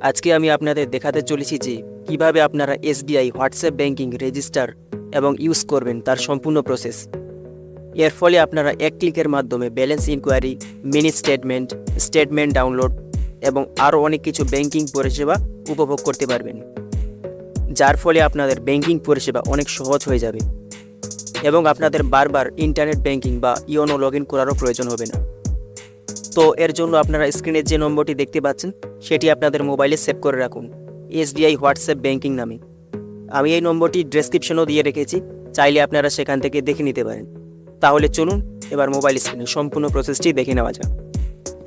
আজকে আমি আপনাদের দেখাতে চলেছি যে কিভাবে আপনারা এসবিআই হোয়াটসঅ্যাপ ব্যাংকিং রেজিস্টার এবং ইউজ করবেন তার সম্পূর্ণ প্রসেস। এর ফলে আপনারা এক ক্লিকের মাধ্যমে balance enquiry, mini statement, statement download এবং আরও অনেক কিছু ব্যাংকিং পরিষেবা উপভোগ করতে পারবেন, যার ফলে আপনাদের ব্যাংকিং পরিষেবা অনেক সহজ হয়ে যাবে এবং আপনাদের বারবার ইন্টারনেট ব্যাংকিং বা ইওনো লগ ইন করারও প্রয়োজন হবে না। তো এর জন্য আপনারা স্ক্রিনে যে নম্বরটি দেখতে পাচ্ছেন সেটি আপনাদের মোবাইলে সেভ করে রাখুন এসবিআই হোয়াটসঅ্যাপ ব্যাংকিং নামে। আমি এই নম্বরটি ডেসক্রিপশনও দিয়ে রেখেছি, চাইলে আপনারা সেখান থেকে দেখে নিতে পারেন। তাহলে চলুন এবার মোবাইল স্ক্রিনে সম্পূর্ণ প্রসেসটি দেখে নেওয়া যাক।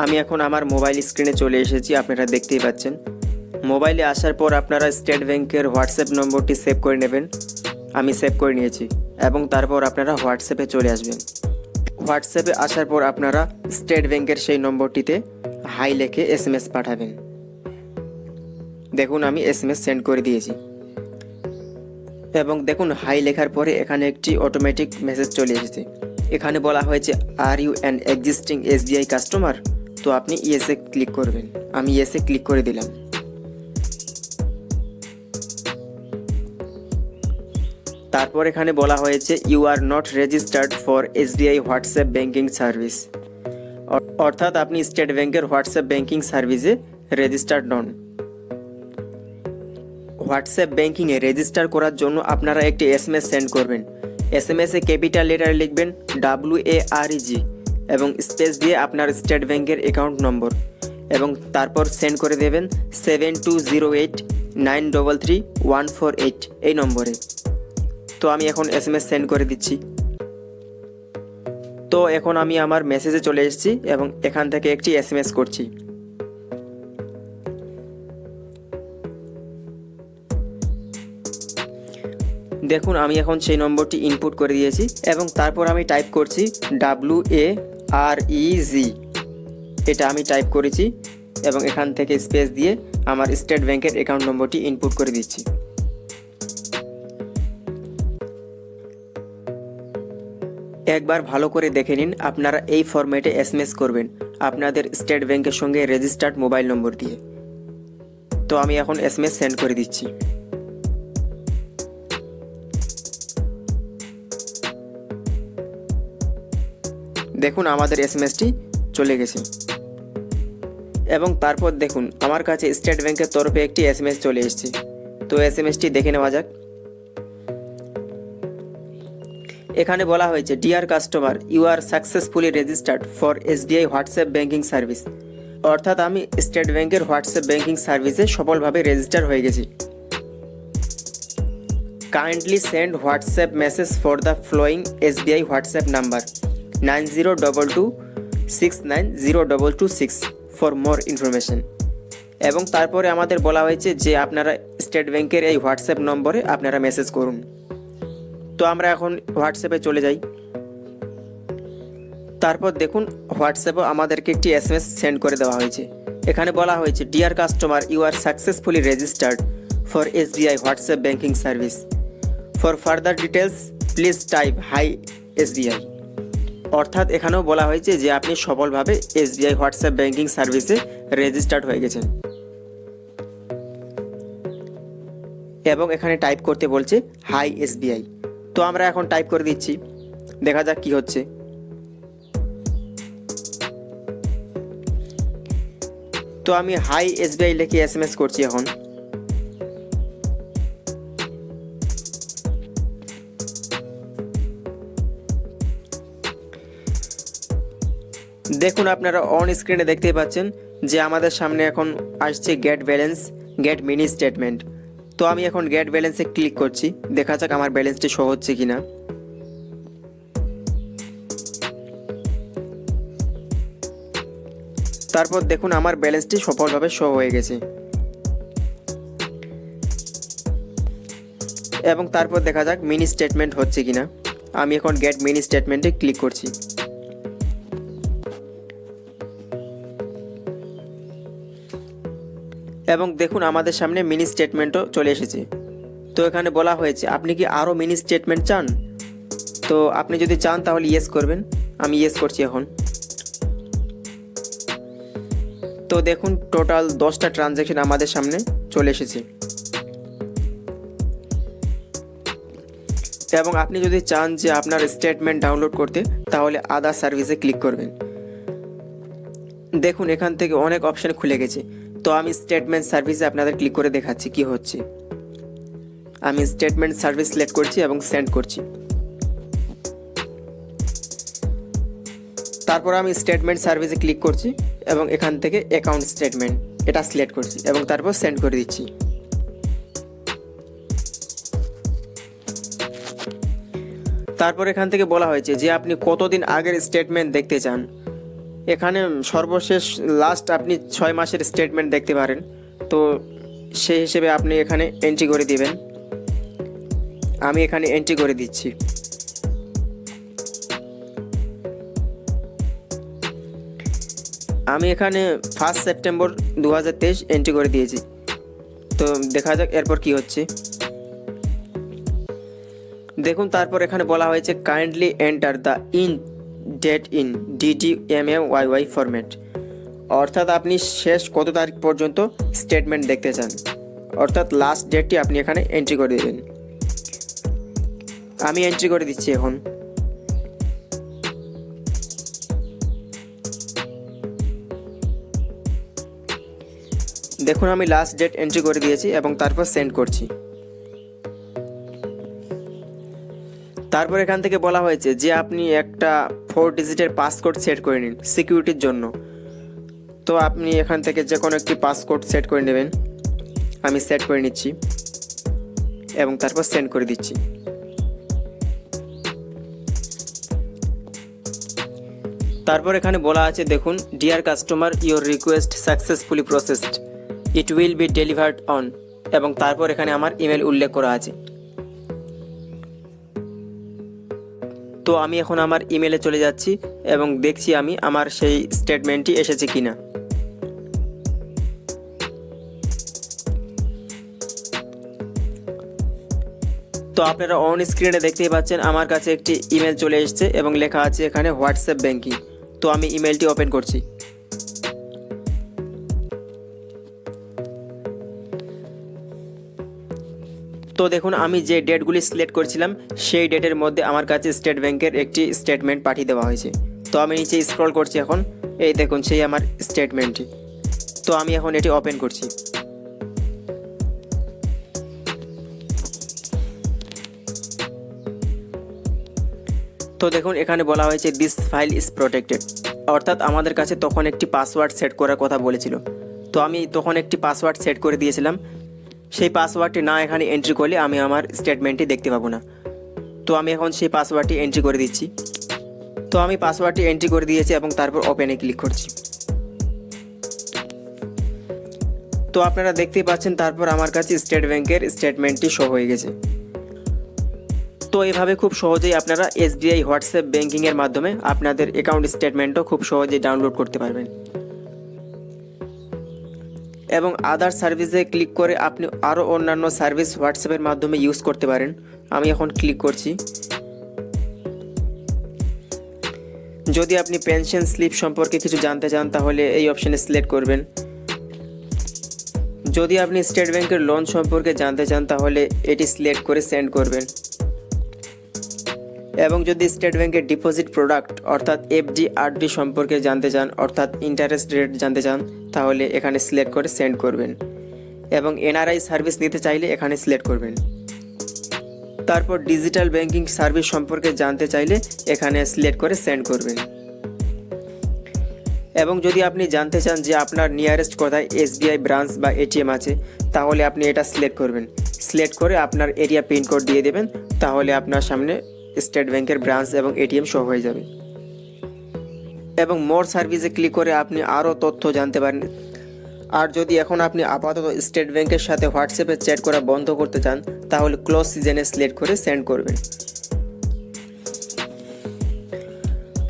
আমি এখন আমার মোবাইল স্ক্রিনে চলে এসেছি, আপনারা দেখতেই পাচ্ছেন। মোবাইলে আসার পর আপনারা স্টেট ব্যাংকের হোয়াটসঅ্যাপ নম্বরটি সেভ করে নেবেন। আমি সেভ করে নিয়েছি এবং তারপর আপনারা হোয়াটসঅ্যাপে চলে আসবেন। হোয়াটসঅ্যাপে আসার পর আপনারা স্টেট ব্যাংকের সেই নম্বরটিতে হাই লিখে এসএমএস পাঠাবেন। দেখুন আমি এসএমএস সেন্ড করে দিয়েছি এবং দেখুন হাই লেখার পরে এখানে একটি অটোমেটিক মেসেজ চলে এসেছে। এখানে বলা হয়েছে are you an existing SBI customer, তো আপনি ইয়েসে ক্লিক করবেন। আমি ইয়েসে ক্লিক করে দিলাম। তারপর এখানে বলা হয়েছে you are not registered for SBI WhatsApp banking service, অর্থাৎ আপনি স্টেট ব্যাংকের হোয়াটসঅ্যাপ ব্যাংকিং সার্ভিসে রেজিস্টার্ড নন। হোয়াটসঅ্যাপ ব্যাংকিংয়ে রেজিস্টার করার জন্য আপনারা একটি এসএমএস সেন্ড করবেন। এসএমএসে ক্যাপিটাল লেটারে লিখবেন WAREG এবং স্পেস দিয়ে আপনার স্টেট ব্যাংকের অ্যাকাউন্ট নম্বর এবং তারপর সেন্ড করে দেবেন 7208933148 এই নম্বরে। তো আমি এখন এসএমএস সেন্ড করে দিচ্ছি। তো এখন আমি আমার মেসেজে চলে এসেছি এবং এখান থেকে একটি এসএমএস করছি। দেখুন আমি এখন সেই নম্বরটি ইনপুট করে দিয়েছি এবং তারপর আমি টাইপ করছি WAREG, এটা আমি টাইপ করেছি এবং এখান থেকে স্পেস দিয়ে আমার স্টেট ব্যাংকের অ্যাকাউন্ট নম্বরটি ইনপুট করে দিচ্ছি। একবার ভালো করে দেখে নিন, আপনারা এই ফরম্যাটে এসএমএস করবেন আপনাদের স্টেট ব্যাংকের সঙ্গে রেজিস্টার্ড মোবাইল নম্বর দিয়ে। তো আমি এখন এসএমএস সেন্ড করে দিচ্ছি। দেখুন আমাদের এসএমএসটি চলে গেছে এবং তারপর দেখুন আমার কাছে স্টেট ব্যাংকের তরফে একটি এসএমএস চলে এসেছে। তো এসএমএসটি দেখে নেওয়া যাক। এখানে বলা হয়েছে dear customer, you are successfully registered for SBI WhatsApp banking service, অর্থাৎ আমি স্টেট ব্যাংকের হোয়াটসঅ্যাপ ব্যাংকিং সার্ভিসে সফলভাবে রেজিস্টার হয়ে গেছি। Kindly send WhatsApp message for the following SBI WhatsApp number 9022690226 for more information. এবং তারপরে আমাদের বলা হয়েছে যে আপনারা স্টেট ব্যাংকের এই হোয়াটসঅ্যাপ নম্বরে আপনারা মেসেজ করুন। তো আমরা এখন হোয়াটসঅ্যাপে চলে যাই। তারপর দেখুন হোয়াটসঅ্যাপে আমাদেরকে একটি এসএমএস সেন্ড করে দেওয়া হয়েছে। এখানে বলা হয়েছে dear customer, you are successfully registered for SBI WhatsApp banking service, for further details please type hi SBI. অর্থাৎ এখানেও বলা হয়েছে যে আপনি সফলভাবে এসবিআই হোয়াটসঅ্যাপ ব্যাংকিং সার্ভিসে রেজিস্টার্ড হয়ে গেছেন এবং এখানে টাইপ করতে বলছে হাই এসবিআই। তো আমরা এখন টাইপ করে দিচ্ছি, দেখা যাক কি হচ্ছে। তো আমি হাই এসবিআই লিখে এসএমএস করছি এখন। দেখুন আপনারা অন স্ক্রিনে দেখতেই পাচ্ছেন যে আমাদের সামনে এখন আসছে get balance, get mini statement. তো আমি এখন গেট ব্যালেন্সে ক্লিক করছি, দেখা যাক আমার ব্যালেন্সটি শো হচ্ছে কিনা। তারপর দেখুন আমার ব্যালেন্সটি সফলভাবে শো হয়ে গেছে এবং তারপর দেখা যাক মিনি স্টেটমেন্ট হচ্ছে কিনা। আমি এখন গেট মিনি স্টেটমেন্টে ক্লিক করছি এবং দেখুন আমাদের সামনে মিনি স্টেটমেন্টও চলে এসেছে। তো এখানে বলা হয়েছে আপনি কি আরও মিনি স্টেটমেন্ট চান, তো আপনি যদি চান তাহলে ইয়েস করবেন। আমি ইয়েস করছি এখন। তো দেখুন টোটাল 10টা ট্রানজ্যাকশন আমাদের সামনে চলে এসেছে। এবং আপনি যদি চান যে আপনার স্টেটমেন্ট ডাউনলোড করতে, তাহলে আদার সার্ভিসে ক্লিক করবেন। দেখুন এখান থেকে অনেক অপশন খুলে গেছে। তো আমি স্টেটমেন্ট সার্ভিসে আপনাদের ক্লিক করে দেখাচ্ছি কি হচ্ছে। আমি স্টেটমেন্ট সার্ভিস সিলেক্ট করছি এবং সেন্ড করছি। তারপর আমি স্টেটমেন্ট সার্ভিসে ক্লিক করছি এবং এখান থেকে অ্যাকাউন্ট স্টেটমেন্ট এটা সিলেক্ট করছি এবং তারপর সেন্ড করে দিচ্ছি। তারপর এখান থেকে বলা হয়েছে যে আপনি কতদিন আগের স্টেটমেন্ট দেখতে চান। এখানে সর্বশেষ লাস্ট আপনি 6 মাসের স্টেটমেন্ট দেখতে পারেন। তো সেই হিসেবে আপনি এখানে এন্ট্রি করে দিবেন। আমি এখানে এন্ট্রি করে দিচ্ছি। আমি এখানে 1 সেপ্টেম্বর 2023 এন্ট্রি করে দিয়েছি। তো দেখা যাক এরপর কি হচ্ছে। দেখুন তারপর এখানে বলা হয়েছে kindly enter the date in DDMAYY format, অর্থাৎ আপনি শেষ কত তারিখ পর্যন্ত স্টেটমেন্ট দেখতে চান, অর্থাৎ লাস্ট ডেটটি আপনি এখানে এন্ট্রি করে দেবেন। আমি এন্ট্রি করে দিচ্ছি এখন। দেখুন আমি লাস্ট ডেট এন্ট্রি করে দিয়েছি এবং তারপর সেন্ড করছি। তারপর এখান থেকে বলা হয়েছে যে আপনি একটা 4 ডিজিটের পাসকোড সেট করে নিন সিকিউরিটির জন্য। তো আপনি এখান থেকে যে কোনো একটি পাসকোড সেট করে নেবেন। আমি সেট করে নিচ্ছি এবং তারপর সেন্ড করে দিচ্ছি। তারপর এখানে বলা আছে দেখুন deer customer your request successfully processed, it will be delivered on, এবং তারপর এখানে আমার ইমেল উল্লেখ করা আছে। তো আমি এখন আমার ইমেলে চলে যাচ্ছি এবং দেখছি আমি আমার সেই স্টেটমেন্টটি এসেছে কিনা। তো আপনারা অন স্ক্রিনে দেখতেই পাচ্ছেন আমার কাছে একটি ইমেল চলে এসেছে এবং লেখা আছে এখানে হোয়াটসঅ্যাপ ব্যাংকিং। তো আমি ইমেলটি ওপেন করছি। তো দেখুন আমি যে ডেটগুলি সিলেক্ট করেছিলাম সেই ডেটের মধ্যে আমার কাছে স্টেট ব্যাংকের একটি স্টেটমেন্ট পাঠিয়ে দেওয়া হয়েছে। তো আমি নিচে স্ক্রল করছি এখন, এই দেখুন সেই আমার স্টেটমেন্টটি। তো আমি এখন এটি ওপেন করছি। তো দেখুন এখানে বলা হয়েছে দিস ফাইল ইজ প্রোটেক্টেড, অর্থাৎ আমাদের কাছে তখন একটি পাসওয়ার্ড সেট করার কথা বলেছিল। তো আমি তখন একটি পাসওয়ার্ড সেট করে দিয়েছিলাম। সেই পাসওয়ার্ডটি না এখানে এন্ট্রি করলে আমি আমার স্টেটমেন্টটি দেখতে পাবো না। তো আমি এখন সেই পাসওয়ার্ডটি এন্ট্রি করে দিচ্ছি। তো আমি পাসওয়ার্ডটি এন্ট্রি করে দিয়েছি এবং তারপর ওপেনে ক্লিক করছি। তো আপনারা দেখতেই পাচ্ছেন তারপর আমার কাছে স্টেট ব্যাংকের স্টেটমেন্টটি শো হয়ে গেছে। তো এভাবে খুব সহজেই আপনারা SBI হোয়াটসঅ্যাপ ব্যাংকিংয়ের মাধ্যমে আপনাদের অ্যাকাউন্ট স্টেটমেন্টও খুব সহজেই ডাউনলোড করতে পারবেন। এবং আদার সার্ভিসে ক্লিক করে আপনি আরও অন্যান্য সার্ভিস হোয়াটসঅ্যাপের মাধ্যমে ইউজ করতে পারেন। আমি এখন ক্লিক করছি। যদি আপনি পেনশন স্লিপ সম্পর্কে কিছু জানতে চান তাহলে এই অপশানে সিলেক্ট করবেন। যদি আপনি স্টেট ব্যাংকের লোন সম্পর্কে জানতে চান তাহলে এটি সিলেক্ট করে সেন্ড করবেন। এবং যদি স্টেট ব্যাংকের ডিপোজিট প্রোডাক্ট অর্থাৎ FD RD সম্পর্কে জানতে চান, অর্থাৎ ইন্টারেস্ট রেট জানতে চান, তাহলে এখানে সিলেক্ট করে সেন্ড করবেন। এবং NRI সার্ভিস নিতে চাইলে এখানে সিলেক্ট করবেন। তারপর ডিজিটাল ব্যাংকিং সার্ভিস সম্পর্কে জানতে চাইলে এখানে সিলেক্ট করে সেন্ড করবেন। এবং যদি আপনি জানতে চান যে আপনার নিয়ারেস্ট কোথায় SBI ব্রাঞ্চ বা ATM আছে, তাহলে আপনি এটা সিলেক্ট করবেন। সিলেক্ট করে আপনার এরিয়া পিনকোড দিয়ে দেবেন, তাহলে আপনার সামনে স্টেট ব্যাংকের ব্রাঞ্চ এবং ATM শো হয়ে যাবে। এবং মোর সার্ভিসে ক্লিক করে আপনি আরও তথ্য জানতে পারেন। আর যদি এখন আপনি আপাতত স্টেট ব্যাংকের সাথে হোয়াটসঅ্যাপে চ্যাট করা বন্ধ করতে চান তাহলে ক্লোজ সিজনে সিলেক্ট করে সেন্ড করবেন।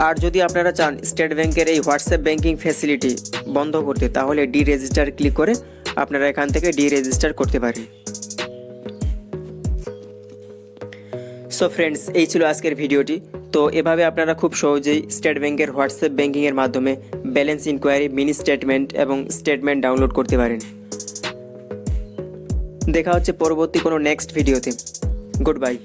আর যদি আপনারা চান স্টেট ব্যাংকের এই হোয়াটসঅ্যাপ ব্যাংকিং ফ্যাসিলিটি বন্ধ করতে তাহলে ডিরেজিস্টার ক্লিক করে আপনারা এখান থেকে ডিরেজিস্টার করতে পারেন। সো ফ্রেন্ডস, এই ছিল আজকের ভিডিওটি। তো এভাবে আপনারা খুব সহজেই স্টেট ব্যাংকের হোয়াটসঅ্যাপ ব্যাংকিংয়ের মাধ্যমে ব্যালেন্স ইনকোয়ারি, মিনি স্টেটমেন্ট এবং স্টেটমেন্ট ডাউনলোড করতে পারেন। দেখা হচ্ছে পরবর্তী কোনো নেক্সট ভিডিওতে। Good bye.